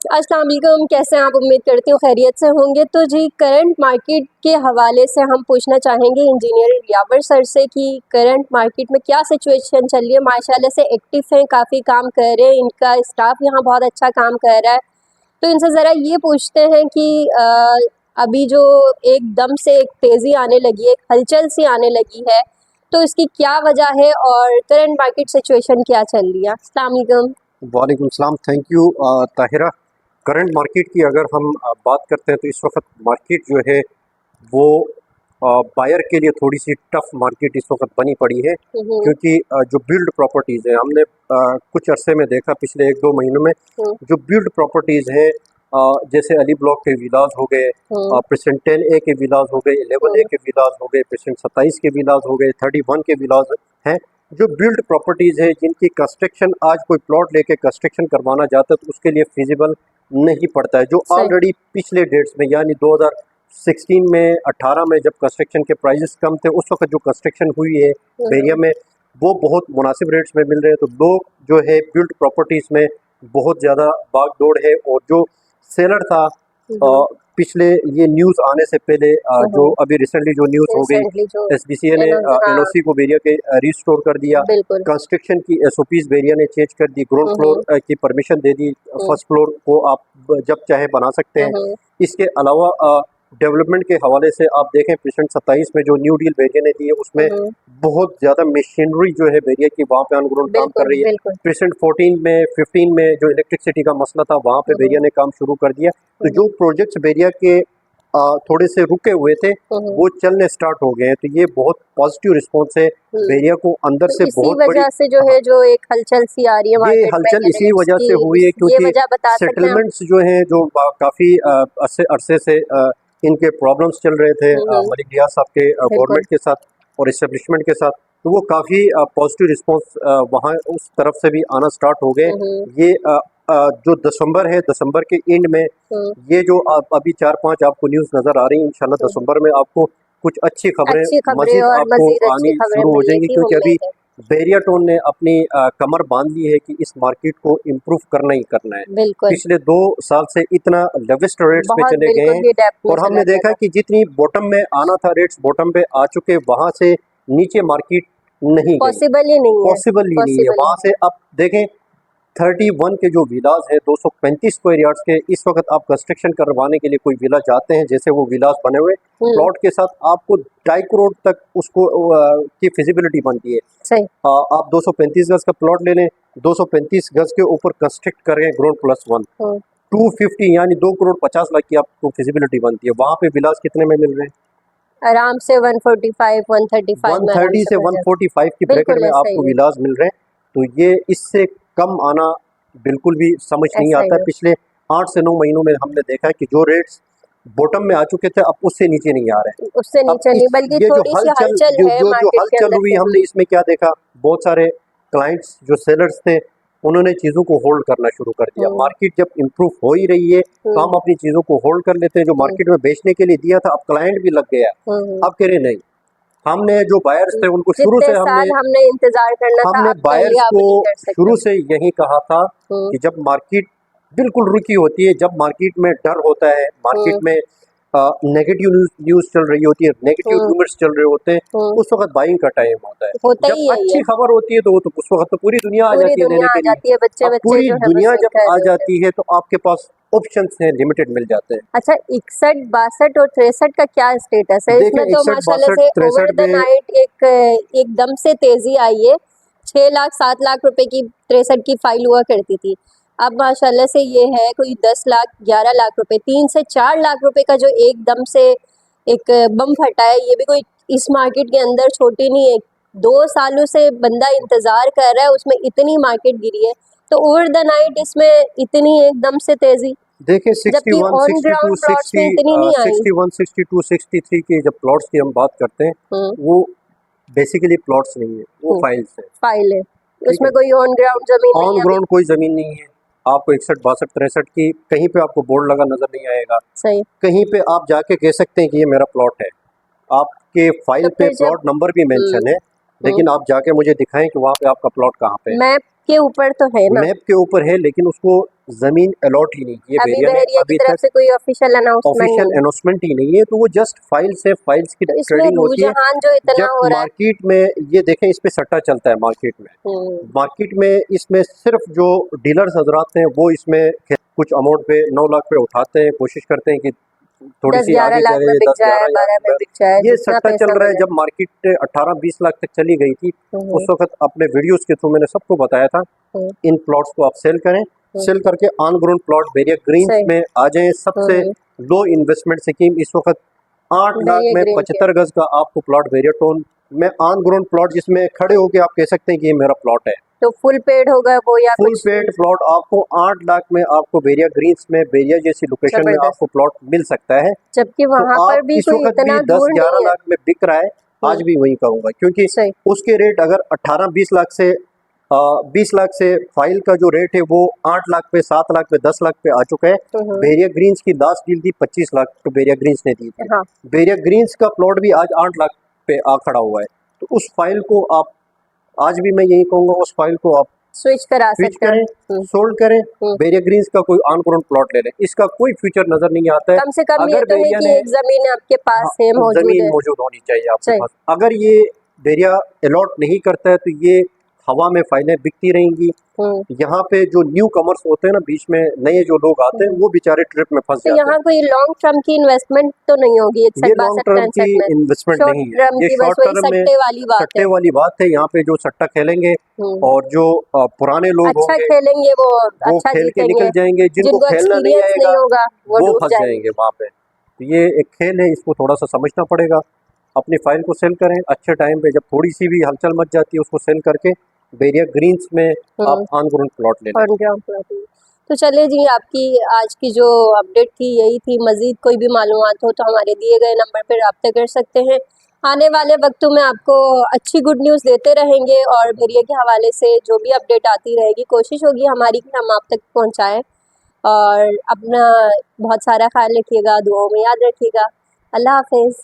अस्सलाम वालेकुम, कैसे हैं आप? उम्मीद करती हूँ खैरियत से होंगे। तो जी करंट मार्केट के हवाले से हम पूछना चाहेंगे इंजीनियर यावर सर से कि करंट मार्केट में क्या सिचुएशन चल रही है। माशाल्लाह से एक्टिव हैं, काफ़ी काम कर रहे हैं, इनका स्टाफ यहाँ बहुत अच्छा काम कर रहा है। तो इनसे ज़रा ये पूछते हैं कि अभी जो एकदम से एक तेज़ी आने लगी है, एक हलचल सी आने लगी है, तो इसकी क्या वजह है और करंट मार्केट सिचुएशन क्या चल रही है? अस्सलाम वालेकुम। वालेकुम सलाम। Thank you Tahira. Current market की अगर हम बात करते हैं तो इस वक्त मार्केट जो है वो बायर के लिए थोड़ी सी टफ मार्केट इस वक्त बनी पड़ी है, क्योंकि जो बिल्ड प्रॉपर्टीज़ है हमने कुछ अरसे में देखा पिछले 1-2 महीनों में जो बिल्ड प्रॉपर्टीज़ है जैसे अली ब्लॉक के विलाज हो गए, प्रेसिडेंट 10A के विलाज हो गए, 11A के विलाज हो गए, प्रेसिडेंट 27 के विलाज हो गए, 31 के विलाज हैं। जो बिल्ड प्रॉपर्टीज़ है जिनकी कंस्ट्रक्शन आज कोई प्लॉट लेके कंस्ट्रक्शन करवाना चाहता है तो उसके लिए फिजिबल नहीं पड़ता है, जो ऑलरेडी पिछले डेट्स में यानी 2016 में 18 में जब कंस्ट्रक्शन के प्राइसेस कम थे उस वक्त जो कंस्ट्रक्शन हुई है एरिया में वो बहुत मुनासिब रेट्स में मिल रहे हैं। तो लोग जो है बिल्ड प्रॉपर्टीज़ में बहुत ज़्यादा भाग दौड़ है, और जो सेलर था पिछले ये न्यूज़ आने से पहले जो अभी रिसेंटली जो न्यूज़ हो गई, SBCA ने NOC को बेरिया के रिस्टोर कर दिया, कंस्ट्रक्शन की SOPs बेरिया ने चेंज कर दी, ग्राउंड फ्लोर की परमिशन दे दी, फर्स्ट फ्लोर को आप जब चाहे बना सकते हैं। इसके अलावा डेवलपमेंट के हवाले से आप देखें प्रेसिडेंट 27 में जो न्यू डील बेरिया ने दी है उसमें बहुत ज़्यादा मशीनरी जो है बेरिया की वहाँ पे अनग्राउंड काम कर रही है। प्रेसिडेंट 15 में जो इलेक्ट्रिसिटी का मसला था वहाँ पे बेरिया ने काम शुरू कर दिया। तो जो प्रोजेक्ट्स बेरिया के थोड़े से रुके हुए थे वो चलने स्टार्ट हो गए हैं। तो ये बहुत पॉजिटिव रिस्पॉन्स है बेरिया को अंदर से बहुत बड़ी वजह से जो है जो एक हलचल सी आ रही है, ये हलचल इसी वजह से हुई है क्योंकि सेटलमेंट्स जो हैं जो काफ़ी अरसे से इनके प्रॉब्लम्स चल रहे थे मलिक रियाज साहब के गवर्नमेंट के साथ और इस्टेब्लिशमेंट के साथ, तो वो काफ़ी पॉजिटिव रिस्पॉन्स वहाँ उस तरफ से भी आना स्टार्ट हो गए। ये जो दिसंबर है, दिसंबर के एंड में ये जो अभी 4-5 आपको न्यूज़ नज़र आ रही है, इंशाल्लाह दिसंबर में आपको कुछ अच्छी खबरें मजीद आपको आनी शुरू हो जाएंगी, क्योंकि अभी बेरिया टाउन ने अपनी कमर बांध ली है कि इस मार्केट को इम्प्रूव करना ही करना है। पिछले 2 साल से इतना लेवेस्ट रेट्स पे चले गए हैं और हमने देखा कि जितनी बॉटम में आना था रेट्स बॉटम पे आ चुके, वहां से नीचे मार्केट नहीं पॉसिबल ही नहीं है। वहां से अब देखें 31 के जो विलाज है 235 स्क्वायर यार्ड्स के, इस वक्त आप कंस्ट्रक्शन करवाने के लिए कोई विला जाते हैं, जैसे वो विलाज बने हुए प्लॉट के साथ आपको 2.5 करोड़ तक उसको की फिजिबिलिटी बनती है। सही। आप 235 गज का प्लॉट ले लें, 235 गज के ऊपर कंस्ट्रक्ट कर रहे हैं ग्राउंड +1 250 यानी 2 करोड़ 50 लाख की आपको फिजिबिलिटी बनती है। वहाँ पे विलाज कितने में मिल रहे हैं? आराम से 145 130 से 145 की ब्रैकेट में आपको विलाज मिल रहे हैं। तो ये इससे कम आना बिल्कुल भी समझ नहीं आता। पिछले 8 से 9 महीनों में हमने देखा है कि जो रेट्स बॉटम में आ चुके थे अब उससे नीचे नहीं आ रहे हैं, उससे नीचे नहीं, बल्कि ये जो हलचल हुई हमने इसमें क्या देखा, बहुत सारे क्लाइंट्स जो सेलर्स थे उन्होंने चीज़ों को होल्ड करना शुरू कर दिया। मार्केट जब इम्प्रूव हो ही रही है तो हम अपनी चीज़ों को होल्ड कर लेते हैं, जो मार्केट में बेचने के लिए दिया था अब क्लाइंट भी लग गया, अब कह रहे नहीं। हमने जो बायर्स थे उनको शुरू से हमने इंतजार करना था, हमने बायर्स को शुरू से यही कहा था कि जब मार्केट बिल्कुल रुकी होती है, जब मार्केट में डर होता है, मार्केट में नेगेटिव न्यूज़ चल रही होती है, नेगेटिव रूमर्स चल रहे होते हैं, उस वक्त बाइंग का टाइम होता है। जब अच्छी खबर होती है तो वो तो उस वक्त तो पूरी दुनिया आ जाती है लेने के लिए। पूरी दुनिया जब आ जाती है तो आपके पास ऑप्शंस हैं, लिमिटेड मिल जाते हैं। अच्छा, 61, 62 और 63 का क्या स्टेटस है? इसमें तो माशाल्लाह से ओवर द नाइट एकदम से तेजी आई है। 6 लाख 7 लाख रुपए की 63 की फाइल हुआ करती थी, अब माशाल्लाह से ये है कोई 10 लाख 11 लाख रुपए, 3 से 4 लाख रुपए का जो एकदम से एक बम फटा है, ये भी कोई इस मार्केट के अंदर छोटी नहीं है। 2 सालों से बंदा इंतजार कर रहा है, उसमें इतनी मार्केट गिरी है, तो ओवर द नाइट इसमें इतनी एकदम से तेजी। देखिए 61, 62, 63 की जब प्लॉट्स की हम बात करते हैं वो बेसिकली प्लॉट्स नहीं है, वो फाइल है, उसमें कोई ऑन ग्राउंड जमीन नहीं है, ऑन ग्राउंड कोई जमीन नहीं है। आपको 61, 62, 63 की कहीं पे आपको बोर्ड लगा नजर नहीं आएगा। सही। कहीं पे आप जाके कह सकते हैं कि ये मेरा प्लॉट है, आपके फाइल पे प्लॉट नंबर भी मेंशन है, लेकिन आप जाके मुझे दिखाएं कि वहाँ पे आपका प्लॉट कहाँ पे है। मैं के ऊपर तो है ना, मैप के ऊपर है, लेकिन उसको जमीन अलॉट ही नहीं की है अभी बहरिया ने बहरिया की अभी तरफ तक। से कोई ऑफिशियल अनाउंसमेंट ऑफिशियल नहीं है। अनाउंसमेंट ही नहीं है, तो वो जस्ट फाइल्स है, फाइल्स की तो इसमें ट्रेडिंग होती है। रुझान जो इतना जब हो रहा है। मार्केट में ये देखें, इस पे सट्टा चलता है मार्केट में। मार्केट में इसमें सिर्फ जो डीलर्स हजरात हैं वो इसमें कुछ अमाउंट पे 9 लाख पे उठाते हैं, कोशिश करते हैं कि थोड़ी सी 10-11 आगे लाख चले, में बिक 10 जाए, 11 12 में लाख बिक जाए, ये जितना सट्टा चल पैसा रहा है। मिले। जब मार्केट 18-20 लाख तक चली गई थी, उस वक्त अपने वीडियोस के थ्रू मैंने सबको बताया था, इन प्लॉट्स को आप सेल करें, सेल करके on ground plot Bahria greens सही। में आ जाएं। सबसे लो इन्वेस्टमेंट स्कीम इस वक्त 8 लाख बहरिया में ग्रीन 75 गज का आपको प्लॉट बहरिया टाउन में ऑन ग्राउंड प्लॉट, जिसमें खड़े होके आप कह सकते हैं कि ये मेरा प्लॉट है। तो फुल पेड होगा वो या फुल कुछ पेड प्लॉट आपको 8 लाख में आपको बहरिया ग्रीन्स में, बहरिया जैसी लोकेशन में जबरदस्त। आपको प्लॉट मिल सकता है। जबकि तो वहां पर आप भी इस कोई वक्त भी इतना दूर 10-11 नहीं है। लाख में बिक रहा है, आज भी वही कहूंगा, क्योंकि सही। उसके रेट अगर 18-20 लाख से 20 लाख से फाइल का जो रेट है वो 8 लाख पे, 7 लाख पे, 10 लाख पे आ चुका है। बहरिया ग्रीन्स की लास्ट डील थी 25 लाख तो बहरिया ग्रीन्स ने दी थी। हाँ। बहरिया ग्रीन्स का प्लॉट भी आज 8 लाख पे आ खड़ा हुआ है। तो उस फाइल को आप, आज भी मैं यही कहूंगा, उस फाइल को आप स्विच करा स्विच सकते हैं। करें, सोल्ड करें, बहरिया ग्रीन्स का कोई ऑन ग्राउंड प्लॉट ले लें। इसका कोई फ्यूचर नजर नहीं आता है। कम से कम ये अगर तो है बहरिया कि ने, एक जमीन आपके पास है, हाँ, मौजूद जमीन है। मौजूद होनी चाहिए आपके सही। पास। अगर ये बहरिया अलॉट नहीं करता है तो ये हवा में फाइलें बिकती रहेंगी। यहाँ पे जो न्यू कमर्स होते हैं ना, बीच में नए जो लोग आते हैं, वो बेचारे ट्रिप में फंस तो जाते यहाँ हैं। कोई लॉन्ग टर्म की इन्वेस्टमेंट तो नहीं होगी ये लॉन्ग 61-62 टर्म की में। इन्वेस्टमेंट शॉर्ट नहीं है, टर्म ये की बस शॉर्ट वही टर्म में सट्टे वाली बात सट्टे है। वाली बात है। यहाँ पे जो सट्टा खेलेंगे और जो पुराने लोग अच्छा होंगे खेलेंगे वो वो अच्छा खेल के जीतेंगे, निकल जाएंगे, जिनको खेलना नहीं एक्सपीरियंस आएगा नहीं होगा वो वो डूब फंस जाएंगे। जाएंगे वहाँ पे। तो ये एक खेल है, इसको थोड़ा सा समझना पड़ेगा। अपनी फाइल को सेल करें अच्छे टाइम पे, जब थोड़ी सी भी हलचल मच जाती है उसको सेल करके बहरिया ग्रीन्स में आप ऑन ग्राउंड प्लॉट ले लें। तो चलिए जी, आपकी आज की जो अपडेट थी यही थी। मज़ीद कोई भी मालूमात हो तो हमारे दिए गए नंबर पर रब्ता कर सकते हैं। आने वाले वक्तों में आपको अच्छी गुड न्यूज़ देते रहेंगे और बहरिया के हवाले से जो भी अपडेट आती रहेगी कोशिश होगी हमारी कि हम आप तक पहुंचाएं। और अपना बहुत सारा ख्याल रखिएगा, दुआओं में याद रखिएगा। अल्लाह हाफिज़।